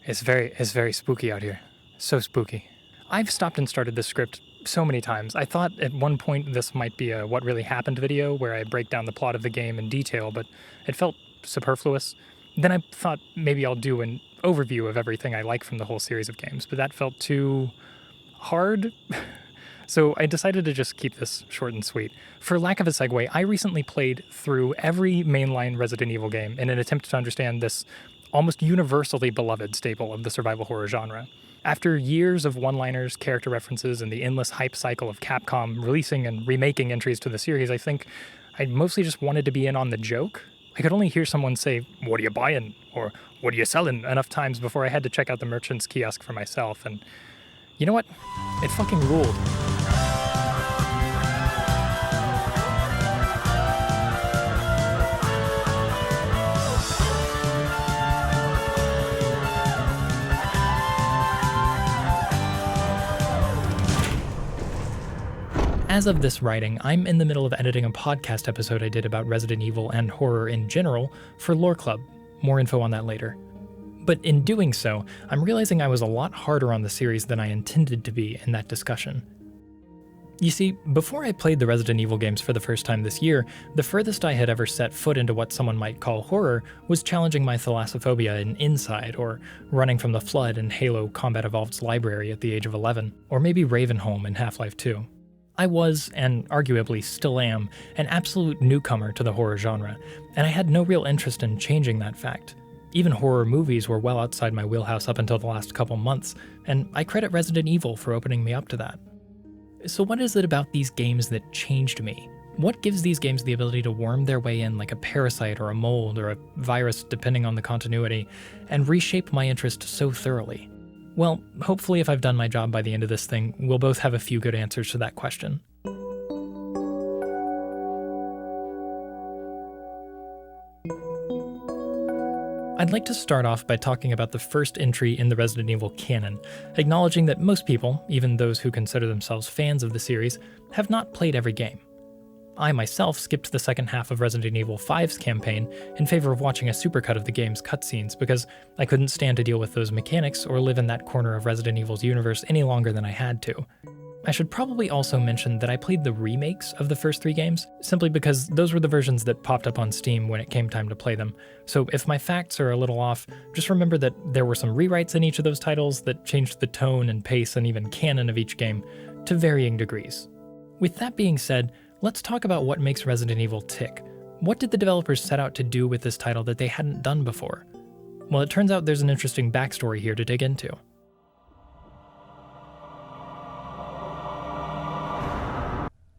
It's very spooky out here. So spooky. I've stopped and started this script so many times. I thought at one point this might be a what really happened video where I break down the plot of the game in detail, but it felt superfluous. Then I thought maybe I'll do an overview of everything I like from the whole series of games, but that felt too hard. So I decided to just keep this short and sweet. For lack of a segue, I recently played through every mainline Resident Evil game in an attempt to understand this almost universally beloved staple of the survival horror genre. After years of one-liners, character references, and the endless hype cycle of Capcom releasing and remaking entries to the series, I think I mostly just wanted to be in on the joke. I could only hear someone say, "What are you buying?" or "What are you selling?" enough times before I had to check out the merchant's kiosk for myself, and you know what? It fucking ruled. As of this writing, I'm in the middle of editing a podcast episode I did about Resident Evil and horror in general for Lore Club. More info on that later. But in doing so, I'm realizing I was a lot harder on the series than I intended to be in that discussion. You see, before I played the Resident Evil games for the first time this year, the furthest I had ever set foot into what someone might call horror was challenging my thalassophobia in Inside, or running from the Flood in Halo Combat Evolved's library at the age of 11, or maybe Ravenholm in Half-Life 2. I was, and arguably still am, an absolute newcomer to the horror genre, and I had no real interest in changing that fact. Even horror movies were well outside my wheelhouse up until the last couple months, and I credit Resident Evil for opening me up to that. So what is it about these games that changed me? What gives these games the ability to worm their way in like a parasite or a mold or a virus depending on the continuity, and reshape my interest so thoroughly? Well, hopefully if I've done my job by the end of this thing, we'll both have a few good answers to that question. I'd like to start off by talking about the first entry in the Resident Evil canon, acknowledging that most people, even those who consider themselves fans of the series, have not played every game. I myself skipped the second half of Resident Evil 5's campaign in favor of watching a supercut of the game's cutscenes because I couldn't stand to deal with those mechanics or live in that corner of Resident Evil's universe any longer than I had to. I should probably also mention that I played the remakes of the first 3 games, simply because those were the versions that popped up on Steam when it came time to play them. So if my facts are a little off, just remember that there were some rewrites in each of those titles that changed the tone and pace and even canon of each game to varying degrees. With that being said, let's talk about what makes Resident Evil tick. What did the developers set out to do with this title that they hadn't done before? Well, it turns out there's an interesting backstory here to dig into.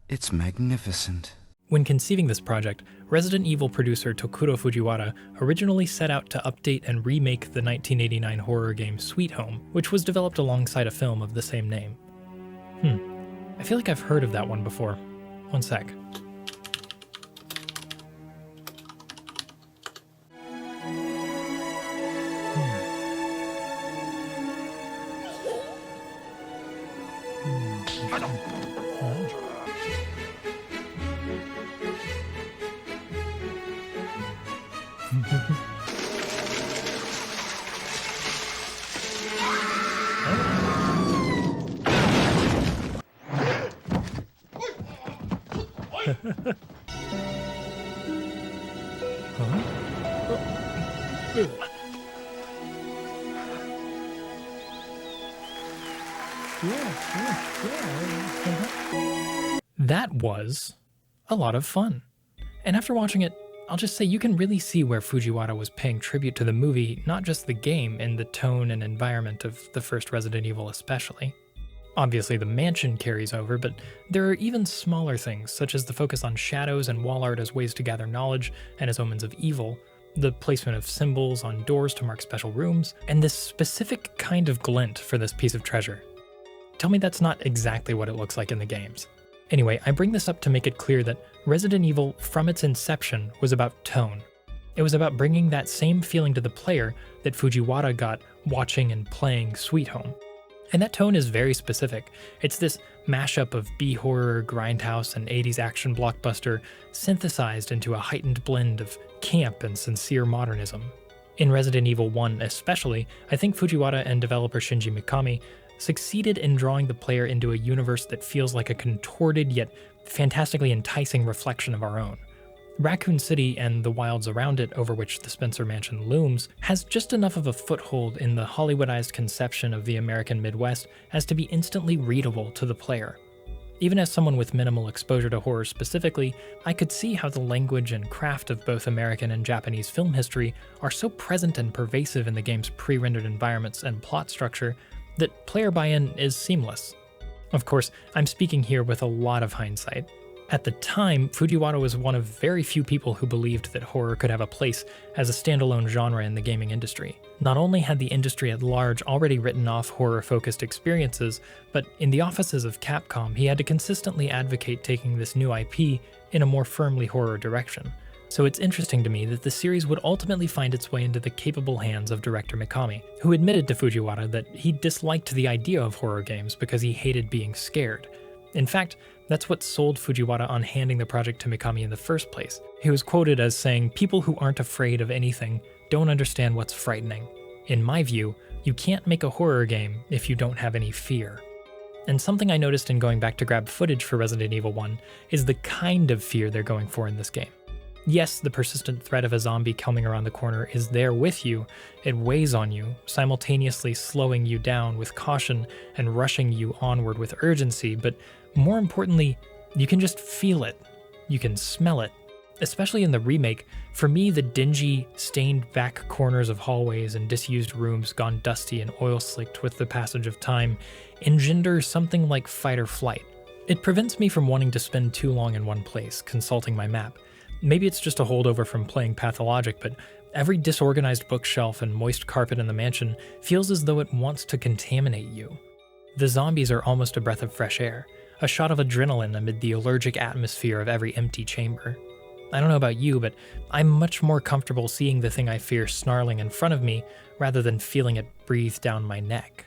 It's magnificent. When conceiving this project, Resident Evil producer Tokuro Fujiwara originally set out to update and remake the 1989 horror game Sweet Home, which was developed alongside a film of the same name. I feel like I've heard of that one before. One sec. That was a lot of fun. And after watching it, I'll just say you can really see where Fujiwara was paying tribute to the movie, not just the game, in the tone and environment of the first Resident Evil especially. Obviously the mansion carries over, but there are even smaller things, such as the focus on shadows and wall art as ways to gather knowledge and as omens of evil, the placement of symbols on doors to mark special rooms, and this specific kind of glint for this piece of treasure. Tell me that's not exactly what it looks like in the games. Anyway, I bring this up to make it clear that Resident Evil, from its inception, was about tone. It was about bringing that same feeling to the player that Fujiwara got watching and playing Sweet Home. And that tone is very specific. It's this mashup of B-horror, grindhouse, and 80s action blockbuster synthesized into a heightened blend of camp and sincere modernism. In Resident Evil 1 especially, I think Fujiwara and developer Shinji Mikami succeeded in drawing the player into a universe that feels like a contorted yet fantastically enticing reflection of our own. Raccoon City and the wilds around it over which the Spencer Mansion looms has just enough of a foothold in the Hollywoodized conception of the American Midwest as to be instantly readable to the player. Even as someone with minimal exposure to horror specifically, I could see how the language and craft of both American and Japanese film history are so present and pervasive in the game's pre-rendered environments and plot structure that player buy-in is seamless. Of course, I'm speaking here with a lot of hindsight. At the time, Fujiwara was one of very few people who believed that horror could have a place as a standalone genre in the gaming industry. Not only had the industry at large already written off horror-focused experiences, but in the offices of Capcom, he had to consistently advocate taking this new IP in a more firmly horror direction. So it's interesting to me that the series would ultimately find its way into the capable hands of director Mikami, who admitted to Fujiwara that he disliked the idea of horror games because he hated being scared. In fact, that's what sold Fujiwara on handing the project to Mikami in the first place. He was quoted as saying, "People who aren't afraid of anything don't understand what's frightening. In my view, you can't make a horror game if you don't have any fear." And something I noticed in going back to grab footage for Resident Evil 1 is the kind of fear they're going for in this game. Yes, the persistent threat of a zombie coming around the corner is there with you. It weighs on you, simultaneously slowing you down with caution and rushing you onward with urgency, but more importantly, you can just feel it. You can smell it. Especially in the remake, for me, the dingy, stained back corners of hallways and disused rooms gone dusty and oil-slicked with the passage of time engender something like fight or flight. It prevents me from wanting to spend too long in one place, consulting my map. Maybe it's just a holdover from playing Pathologic, but every disorganized bookshelf and moist carpet in the mansion feels as though it wants to contaminate you. The zombies are almost a breath of fresh air, a shot of adrenaline amid the allergic atmosphere of every empty chamber. I don't know about you, but I'm much more comfortable seeing the thing I fear snarling in front of me rather than feeling it breathe down my neck.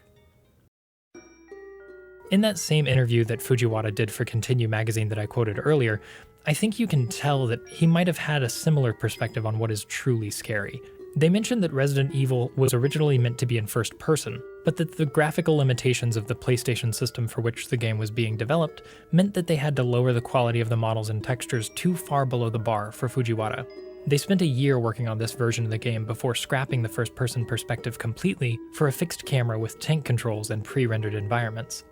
In that same interview that Fujiwara did for Continue magazine that I quoted earlier, I think you can tell that he might have had a similar perspective on what is truly scary. They mentioned that Resident Evil was originally meant to be in first person, but that the graphical limitations of the PlayStation system for which the game was being developed meant that they had to lower the quality of the models and textures too far below the bar for Fujiwara. They spent a year working on this version of the game before scrapping the first-person perspective completely for a fixed camera with tank controls and pre-rendered environments.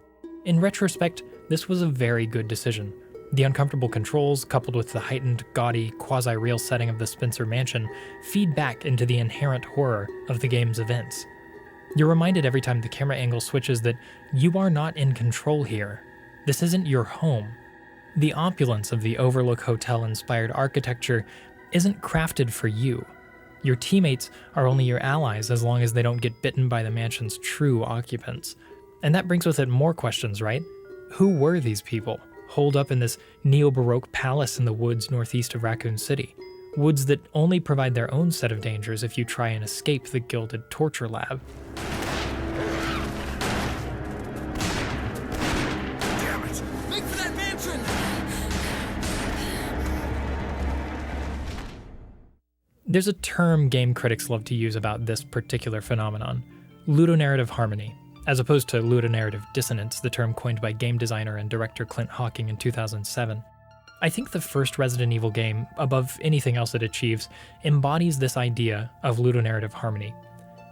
In retrospect, this was a very good decision. The uncomfortable controls, coupled with the heightened, gaudy, quasi-real setting of the Spencer Mansion, feed back into the inherent horror of the game's events. You're reminded every time the camera angle switches that you are not in control here. This isn't your home. The opulence of the Overlook Hotel-inspired architecture isn't crafted for you. Your teammates are only your allies as long as they don't get bitten by the mansion's true occupants. And that brings with it more questions, right? Who were these people, holed up in this neo-Baroque palace in the woods northeast of Raccoon City? Woods that only provide their own set of dangers if you try and escape the gilded torture lab. Damn it! Make for that mansion! There's a term game critics love to use about this particular phenomenon: ludonarrative harmony, as opposed to ludonarrative dissonance, the term coined by game designer and director Clint Hawking in 2007. I think the first Resident Evil game, above anything else it achieves, embodies this idea of ludonarrative harmony.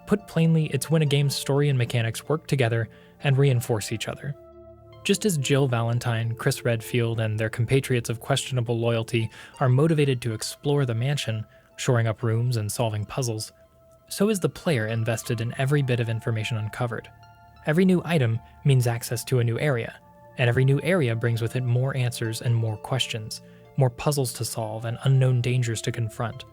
Put plainly, it's when a game's story and mechanics work together and reinforce each other. Just as Jill Valentine, Chris Redfield, and their compatriots of questionable loyalty are motivated to explore the mansion, shoring up rooms and solving puzzles, so is the player invested in every bit of information uncovered. Every new item means access to a new area, and every new area brings with it more answers and more questions, more puzzles to solve and unknown dangers to confront.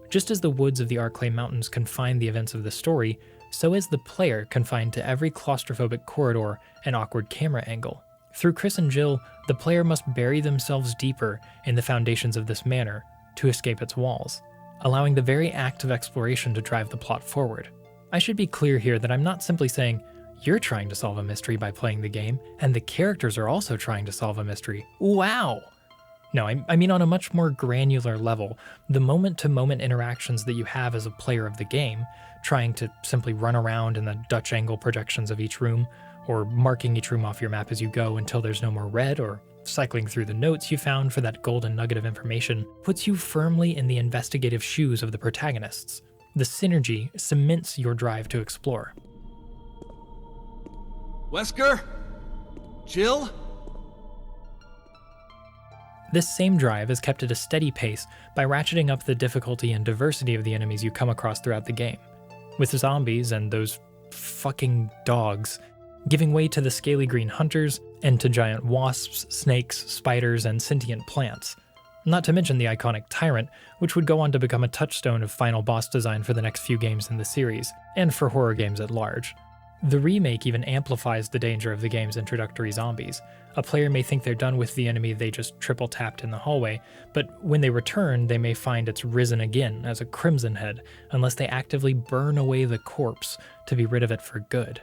Just as the woods of the Arclay Mountains confine the events of the story, so is the player confined to every claustrophobic corridor and awkward camera angle. Through Chris and Jill, the player must bury themselves deeper in the foundations of this manor to escape its walls, allowing the very act of exploration to drive the plot forward. I should be clear here that I'm not simply saying, you're trying to solve a mystery by playing the game, and the characters are also trying to solve a mystery. Wow! No, I mean on a much more granular level, the moment-to-moment interactions that you have as a player of the game, trying to simply run around in the Dutch angle projections of each room, or marking each room off your map as you go until there's no more red, or cycling through the notes you found for that golden nugget of information, puts you firmly in the investigative shoes of the protagonists. The synergy cements your drive to explore. Wesker? Jill? This same drive is kept at a steady pace by ratcheting up the difficulty and diversity of the enemies you come across throughout the game, with the zombies and those fucking dogs giving way to the scaly green hunters and to giant wasps, snakes, spiders, and sentient plants. Not to mention the iconic Tyrant, which would go on to become a touchstone of final boss design for the next few games in the series, and for horror games at large. The remake even amplifies the danger of the game's introductory zombies. A player may think they're done with the enemy they just triple-tapped in the hallway, but when they return, they may find it's risen again as a Crimson Head, unless they actively burn away the corpse to be rid of it for good.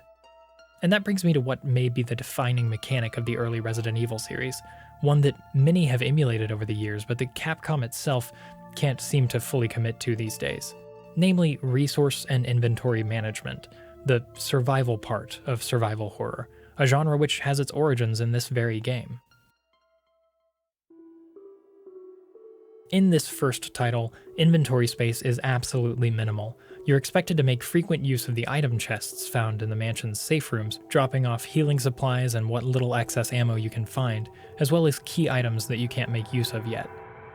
And that brings me to what may be the defining mechanic of the early Resident Evil series, one that many have emulated over the years, but that Capcom itself can't seem to fully commit to these days. Namely, resource and inventory management, the survival part of survival horror, a genre which has its origins in this very game. In this first title, inventory space is absolutely minimal. You're expected to make frequent use of the item chests found in the mansion's safe rooms, dropping off healing supplies and what little excess ammo you can find, as well as key items that you can't make use of yet.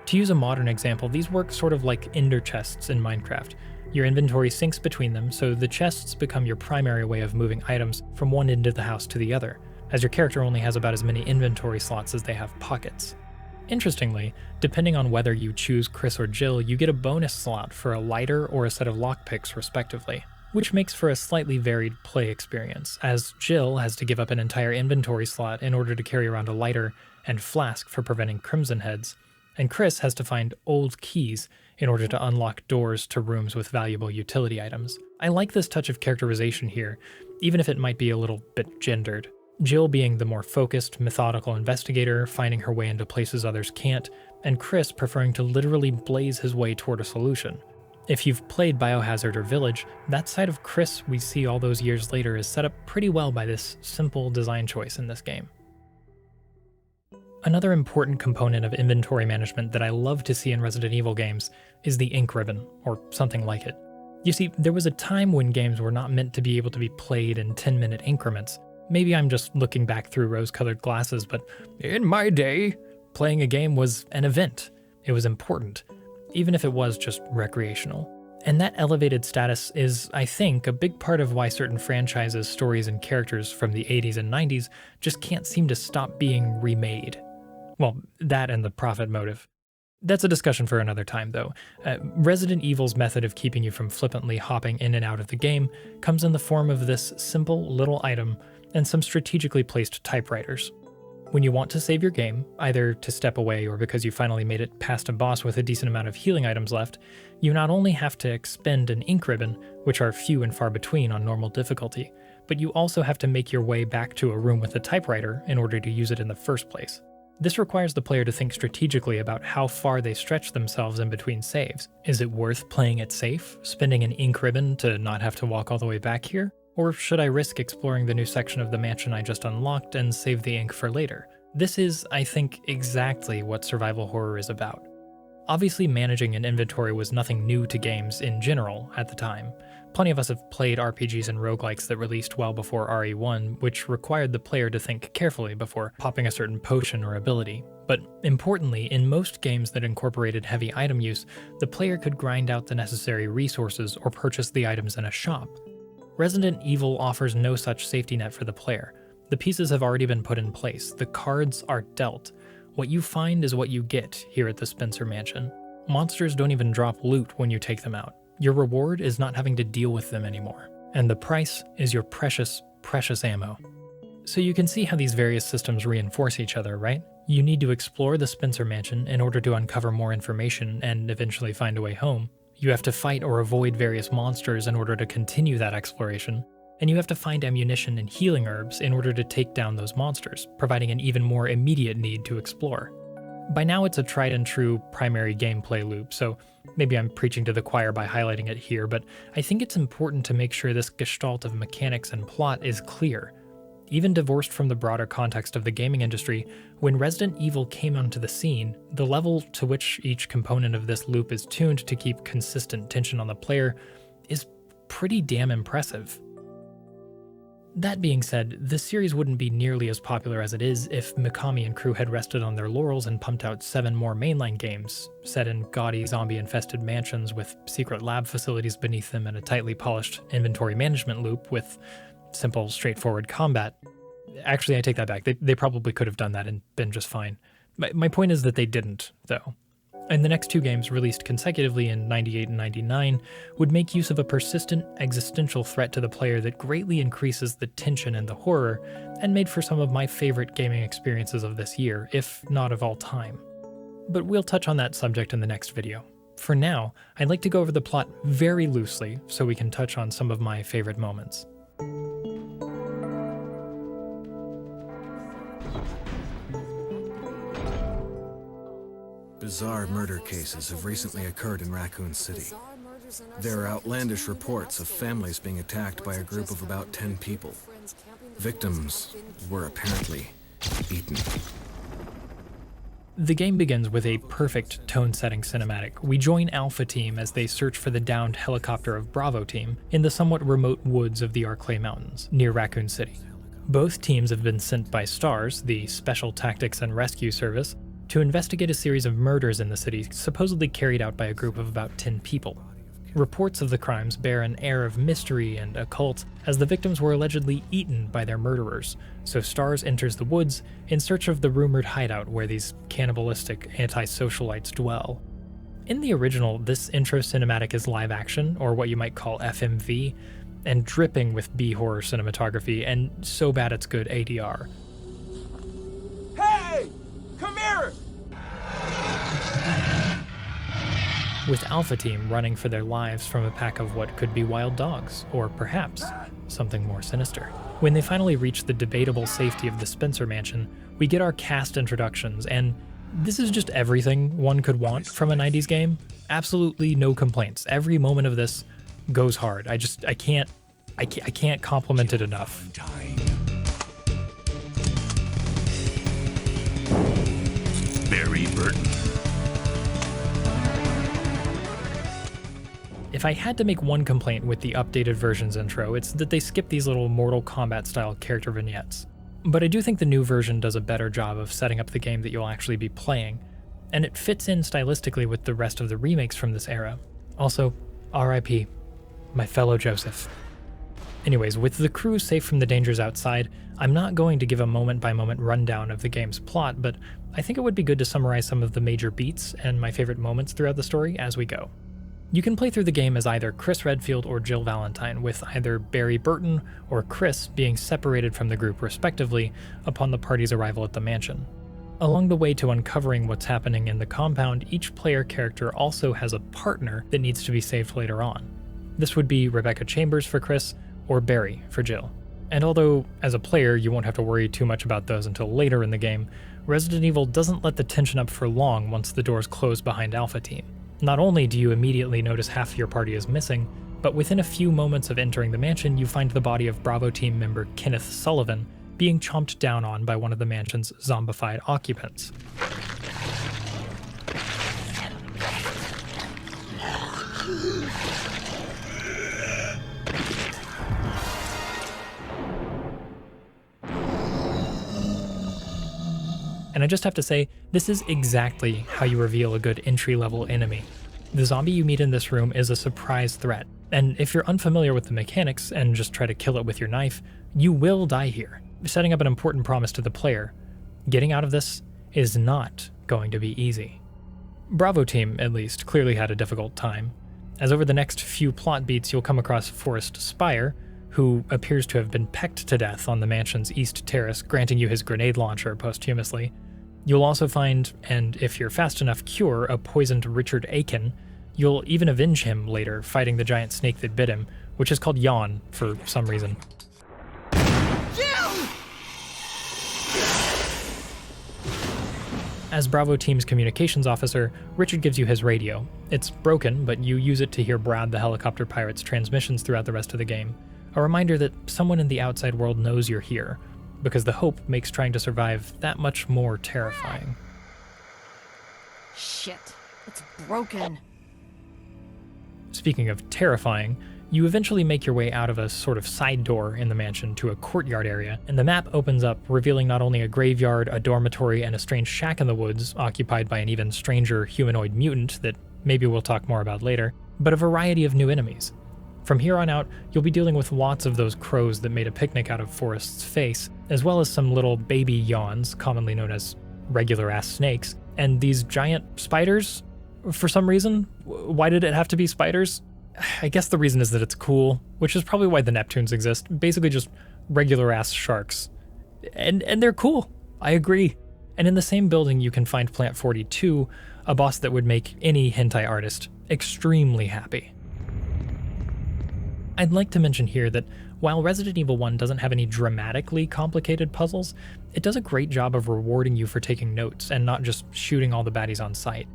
To use a modern example, these work sort of like ender chests in Minecraft. Your inventory syncs between them, so the chests become your primary way of moving items from one end of the house to the other, as your character only has about as many inventory slots as they have pockets. Interestingly, depending on whether you choose Chris or Jill, you get a bonus slot for a lighter or a set of lockpicks respectively, which makes for a slightly varied play experience, as Jill has to give up an entire inventory slot in order to carry around a lighter and flask for preventing Crimson Heads, and Chris has to find old keys in order to unlock doors to rooms with valuable utility items. I like this touch of characterization here, even if it might be a little bit gendered. Jill being the more focused, methodical investigator, finding her way into places others can't, and Chris preferring to literally blaze his way toward a solution. If you've played Biohazard or Village, that side of Chris we see all those years later is set up pretty well by this simple design choice in this game. Another important component of inventory management that I love to see in Resident Evil games is the ink ribbon, or something like it. You see, there was a time when games were not meant to be able to be played in 10-minute increments. Maybe I'm just looking back through rose-colored glasses, but in my day, playing a game was an event. It was important, even if it was just recreational. And that elevated status is, I think, a big part of why certain franchises, stories, and characters from the 80s and 90s just can't seem to stop being remade. Well, that and the profit motive. That's a discussion for another time, though. Resident Evil's method of keeping you from flippantly hopping in and out of the game comes in the form of this simple little item and some strategically placed typewriters. When you want to save your game, either to step away or because you finally made it past a boss with a decent amount of healing items left, you not only have to expend an ink ribbon, which are few and far between on normal difficulty, but you also have to make your way back to a room with a typewriter in order to use it in the first place. This requires the player to think strategically about how far they stretch themselves in between saves. Is it worth playing it safe, spending an ink ribbon to not have to walk all the way back here? Or should I risk exploring the new section of the mansion I just unlocked and save the ink for later? This is, I think, exactly what survival horror is about. Obviously, managing an inventory was nothing new to games in general at the time. Plenty of us have played RPGs and roguelikes that released well before RE1, which required the player to think carefully before popping a certain potion or ability. But importantly, in most games that incorporated heavy item use, the player could grind out the necessary resources or purchase the items in a shop. Resident Evil offers no such safety net for the player. The pieces have already been put in place. The cards are dealt. What you find is what you get here at the Spencer Mansion. Monsters don't even drop loot when you take them out. Your reward is not having to deal with them anymore. And the price is your precious, precious ammo. So you can see how these various systems reinforce each other, right? You need to explore the Spencer Mansion in order to uncover more information and eventually find a way home. You have to fight or avoid various monsters in order to continue that exploration, and you have to find ammunition and healing herbs in order to take down those monsters, providing an even more immediate need to explore. By now it's a tried and true primary gameplay loop, so maybe I'm preaching to the choir by highlighting it here, but I think it's important to make sure this gestalt of mechanics and plot is clear. Even divorced from the broader context of the gaming industry, when Resident Evil came onto the scene, the level to which each component of this loop is tuned to keep consistent tension on the player is pretty damn impressive. That being said, the series wouldn't be nearly as popular as it is if Mikami and crew had rested on their laurels and pumped out 7 more mainline games, set in gaudy zombie-infested mansions with secret lab facilities beneath them and a tightly polished inventory management loop with simple, straightforward combat. Actually, I take that back. They probably could have done that and been just fine. My point is that they didn't, though. And the next 2 games, released consecutively in 98 and 99, would make use of a persistent existential threat to the player that greatly increases the tension and the horror, and made for some of my favorite gaming experiences of this year, if not of all time. But we'll touch on that subject in the next video. For now, I'd like to go over the plot very loosely so we can touch on some of my favorite moments. Bizarre murder cases have recently occurred in Raccoon City. There are outlandish reports of families being attacked by a group of about 10 people. Victims were apparently eaten. The game begins with a perfect tone-setting cinematic. We join Alpha Team as they search for the downed helicopter of Bravo Team in the somewhat remote woods of the Arclay Mountains, near Raccoon City. Both teams have been sent by STARS, the Special Tactics and Rescue Service, to investigate a series of murders in the city supposedly carried out by a group of about 10 people. Reports of the crimes bear an air of mystery and occult, as the victims were allegedly eaten by their murderers, so STARS enters the woods in search of the rumored hideout where these cannibalistic anti-socialites dwell. In the original, this intro cinematic is live action, or what you might call FMV, and dripping with B-horror cinematography, and so bad it's good ADR. Hey! Come here! With Alpha Team running for their lives from a pack of what could be wild dogs, or perhaps something more sinister. When they finally reach the debatable safety of the Spencer Mansion, we get our cast introductions, and this is just everything one could want from a 90s game. Absolutely no complaints. Every moment of this goes hard. I can't compliment it enough. Barry Burton. If I had to make one complaint with the updated version's intro, it's that they skip these little Mortal Kombat-style character vignettes. But I do think the new version does a better job of setting up the game that you'll actually be playing, and it fits in stylistically with the rest of the remakes from this era. Also, RIP, my fellow Joseph. Anyways, with the crew safe from the dangers outside, I'm not going to give a moment-by-moment rundown of the game's plot, but I think it would be good to summarize some of the major beats and my favorite moments throughout the story as we go. You can play through the game as either Chris Redfield or Jill Valentine, with either Barry Burton or Chris being separated from the group respectively upon the party's arrival at the mansion. Along the way to uncovering what's happening in the compound, each player character also has a partner that needs to be saved later on. This would be Rebecca Chambers for Chris, or Barry for Jill. And although, as a player, you won't have to worry too much about those until later in the game, Resident Evil doesn't let the tension up for long once the doors close behind Alpha Team. Not only do you immediately notice half your party is missing, but within a few moments of entering the mansion, you find the body of Bravo Team member Kenneth Sullivan being chomped down on by one of the mansion's zombified occupants. And I just have to say, this is exactly how you reveal a good entry-level enemy. The zombie you meet in this room is a surprise threat, and if you're unfamiliar with the mechanics and just try to kill it with your knife, you will die here, setting up an important promise to the player. Getting out of this is not going to be easy. Bravo Team, at least, clearly had a difficult time, as over the next few plot beats you'll come across Forrest Spire, who appears to have been pecked to death on the mansion's east terrace, granting you his grenade launcher posthumously. You'll also find, and if you're fast enough, cure a poisoned Richard Aiken. You'll even avenge him later, fighting the giant snake that bit him, which is called Yawn for some reason. As Bravo Team's communications officer, Richard gives you his radio. It's broken, but you use it to hear Brad the helicopter pirate's transmissions throughout the rest of the game. A reminder that someone in the outside world knows you're here, because the hope makes trying to survive that much more terrifying. Shit, it's broken. Speaking of terrifying, you eventually make your way out of a sort of side door in the mansion to a courtyard area, and the map opens up, revealing not only a graveyard, a dormitory, and a strange shack in the woods occupied by an even stranger humanoid mutant that maybe we'll talk more about later, but a variety of new enemies. From here on out, you'll be dealing with lots of those crows that made a picnic out of Forrest's face, as well as some little baby yawns, commonly known as regular-ass snakes, and these giant spiders. For some reason, why did it have to be spiders? I guess the reason is that it's cool, which is probably why the Neptunes exist. Basically just regular-ass sharks. And they're cool. I agree. And in the same building you can find Plant 42, a boss that would make any hentai artist extremely happy. I'd like to mention here that while Resident Evil 1 doesn't have any dramatically complicated puzzles, it does a great job of rewarding you for taking notes and not just shooting all the baddies on sight.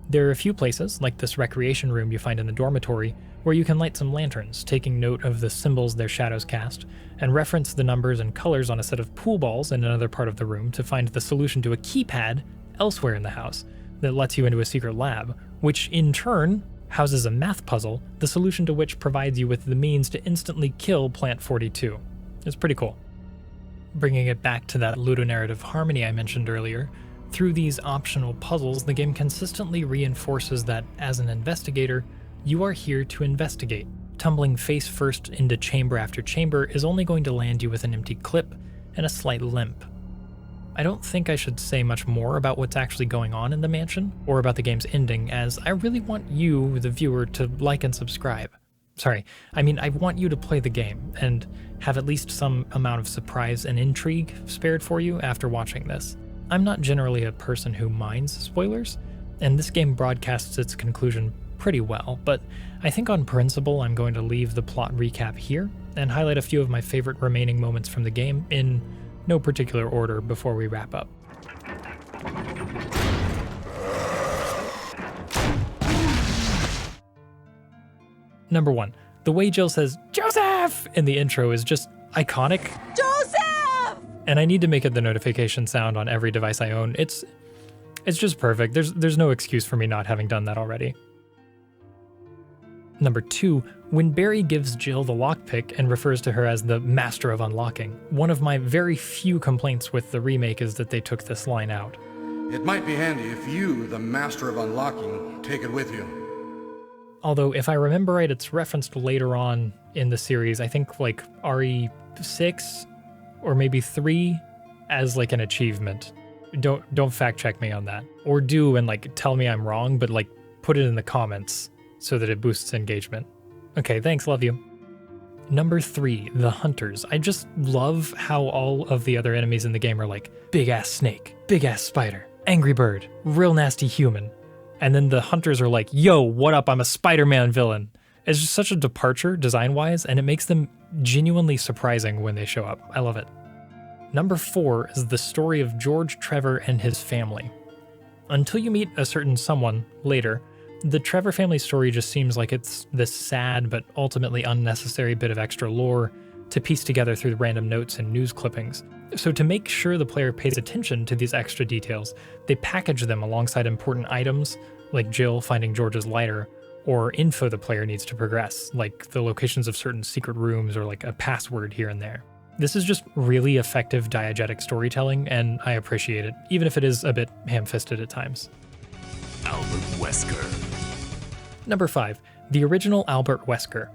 There are a few places, like this recreation room you find in the dormitory, where you can light some lanterns, taking note of the symbols their shadows cast, and reference the numbers and colors on a set of pool balls in another part of the room to find the solution to a keypad elsewhere in the house that lets you into a secret lab, which in turn houses a math puzzle, the solution to which provides you with the means to instantly kill Plant 42. It's pretty cool. Bringing it back to that ludonarrative harmony I mentioned earlier, through these optional puzzles, the game consistently reinforces that, as an investigator, you are here to investigate. Tumbling face first into chamber after chamber is only going to land you with an empty clip and a slight limp. I don't think I should say much more about what's actually going on in the mansion, or about the game's ending, as I really want you, the viewer, to like and subscribe. I want you to play the game, and have at least some amount of surprise and intrigue spared for you after watching this. I'm not generally a person who minds spoilers, and this game broadcasts its conclusion pretty well, but I think on principle I'm going to leave the plot recap here, and highlight a few of my favorite remaining moments from the game in no particular order before we wrap up. Number 1, the way Jill says, "Joseph!" in the intro is just iconic. Joseph! And I need to make it the notification sound on every device I own. It's just perfect. There's no excuse for me not having done that already. Number 2, when Barry gives Jill the lockpick and refers to her as the master of unlocking. One of my very few complaints with the remake is that they took this line out. It might be handy if you, the master of unlocking, take it with you. Although, if I remember right, it's referenced later on in the series, I think like RE6 or maybe 3 as like an achievement. Don't fact check me on that. Or do and like tell me I'm wrong, but like put it in the comments so that it boosts engagement. Okay, thanks, love you. Number 3, the hunters. I just love how all of the other enemies in the game are like big ass snake, big ass spider, angry bird, real nasty human. And then the hunters are like, yo, what up? I'm a Spider-Man villain. It's just such a departure design-wise, and it makes them genuinely surprising when they show up. I love it. Number 4 is the story of George Trevor and his family. Until you meet a certain someone later, the Trevor family story just seems like it's this sad but ultimately unnecessary bit of extra lore to piece together through random notes and news clippings. So to make sure the player pays attention to these extra details, they package them alongside important items, like Jill finding George's lighter, or info the player needs to progress, like the locations of certain secret rooms or like a password here and there. This is just really effective diegetic storytelling, and I appreciate it, even if it is a bit ham-fisted at times. Albert Wesker. Number 5, the original Albert Wesker.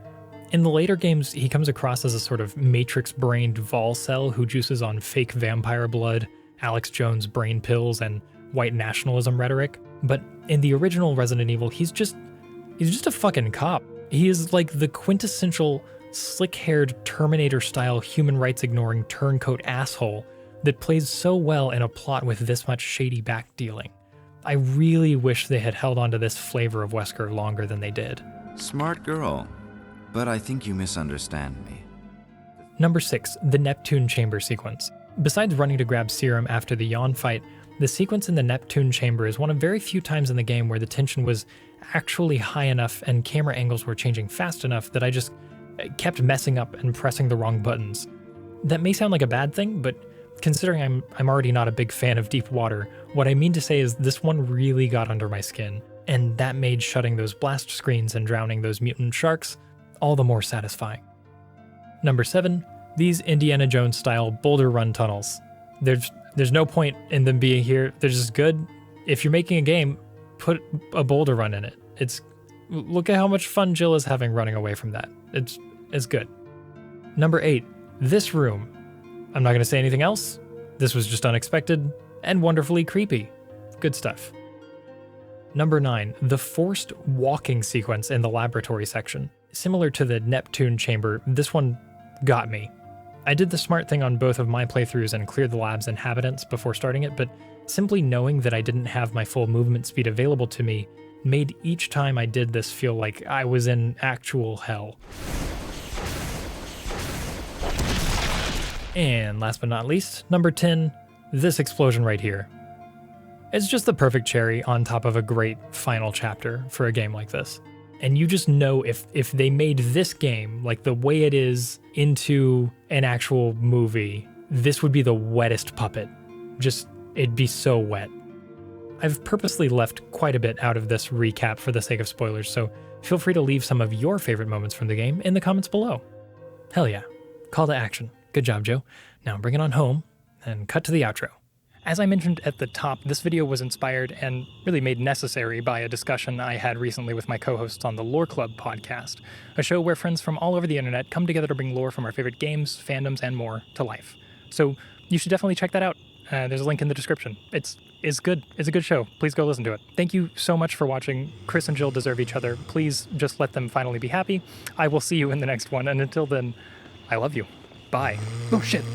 In the later games, he comes across as a sort of matrix-brained Vol cell who juices on fake vampire blood, Alex Jones brain pills, and white nationalism rhetoric. But in the original Resident Evil, he's just a fucking cop. He is like the quintessential slick-haired Terminator-style human rights-ignoring turncoat asshole that plays so well in a plot with this much shady backdealing. I really wish they had held onto this flavor of Wesker longer than they did. Smart girl, but I think you misunderstand me. Number 6, the Neptune chamber sequence. Besides running to grab serum after the yawn fight, The sequence in the Neptune chamber is one of very few times in the game where the tension was actually high enough and camera angles were changing fast enough that I just kept messing up and pressing the wrong buttons. That may sound like a bad thing, but considering I'm already not a big fan of deep water, what I mean to say is this one really got under my skin, and that made shutting those blast screens and drowning those mutant sharks all the more satisfying. Number 7, these Indiana Jones style boulder run tunnels. There's no point in them being here. They're just good. If you're making a game, put a boulder run in it. Look at how much fun Jill is having running away from that. It's good. Number 8, this room. I'm not going to say anything else. This was just unexpected and wonderfully creepy. Good stuff. Number 9, the forced walking sequence in the laboratory section. Similar to the Neptune chamber, this one got me. I did the smart thing on both of my playthroughs and cleared the lab's inhabitants before starting it, but simply knowing that I didn't have my full movement speed available to me made each time I did this feel like I was in actual hell. And last but not least, number 10, this explosion right here. It's just the perfect cherry on top of a great final chapter for a game like this. And you just know if they made this game, like the way it is, into an actual movie, this would be the wettest puppet. It'd be so wet. I've purposely left quite a bit out of this recap for the sake of spoilers, so feel free to leave some of your favorite moments from the game in the comments below. Hell yeah. Call to action. Good job, Joe. Now bring it on home and cut to the outro. As I mentioned at the top, this video was inspired and really made necessary by a discussion I had recently with my co-hosts on the Lore Club podcast, a show where friends from all over the internet come together to bring lore from our favorite games, fandoms, and more to life. So you should definitely check that out. There's a link in the description. It's good. It's a good show. Please go listen to it. Thank you so much for watching. Chris and Jill deserve each other. Please just let them finally be happy. I will see you in the next one, and until then, I love you. Bye. Oh shit.